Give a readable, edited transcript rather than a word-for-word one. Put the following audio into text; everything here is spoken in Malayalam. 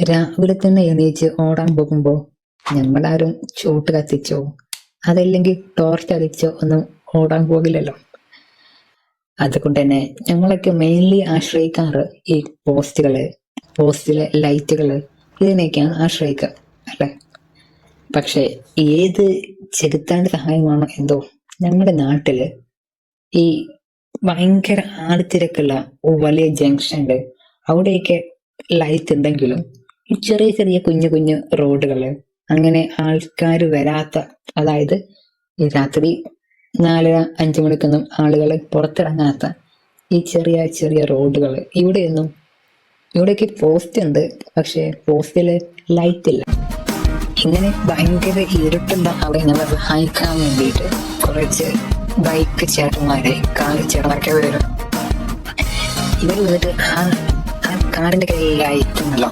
രാവിലെ തന്നെ എണീച്ച് ഓടാൻ പോകുമ്പോ ഞങ്ങളാരും ചൂട്ട് കത്തിച്ചോ അതല്ലെങ്കിൽ ടോർച്ച് അടിച്ചോ ഒന്നും ഓടാൻ പോകില്ലല്ലോ. അതുകൊണ്ട് തന്നെ ഞങ്ങളൊക്കെ മെയിൻലി ആശ്രയിക്കാറ് ഈ പോസ്റ്റിലെ ലൈറ്റുകള് ഇതിനെയൊക്കെയാണ് ആശ്രയിക്കുക അല്ലെ. പക്ഷെ ഏത് ചെകുത്താന്റെ സഹായമാണോ എന്തോ ഞങ്ങളുടെ നാട്ടില് ഈ ഭയങ്കര ആൾത്തിരക്കുള്ള വലിയ ജംഗ്ഷനുണ്ട്, അവിടെയൊക്കെ ലൈറ്റ് ഉണ്ടെങ്കിലും ഈ ചെറിയ ചെറിയ കുഞ്ഞു കുഞ്ഞു റോഡുകള്, അങ്ങനെ ആൾക്കാർ വരാത്ത, അതായത് ഈ രാത്രി 4-5 മണിക്കൊന്നും ആളുകൾ പുറത്തിറങ്ങാത്ത ഈ ചെറിയ ചെറിയ റോഡുകൾ ഇവിടെയൊക്കെ പോസ്റ്റ് ഉണ്ട്, പക്ഷെ പോസ്റ്റില് ലൈറ്റ് ഇല്ല. ഇങ്ങനെ ഭയങ്കര ഇരുട്ടുള്ള അവിടെ ഞങ്ങൾ സഹായിക്കാൻ വേണ്ടിയിട്ട് കുറച്ച് ബൈക്ക് ചേട്ടന്മാരെ, കാർ ചേട്ടന്മാരൊക്കെ വരും. ഇവർ വന്നിട്ട് ആ കാറിന്റെ കയ്യിൽ ലൈറ്റ് ഉണ്ടല്ലോ,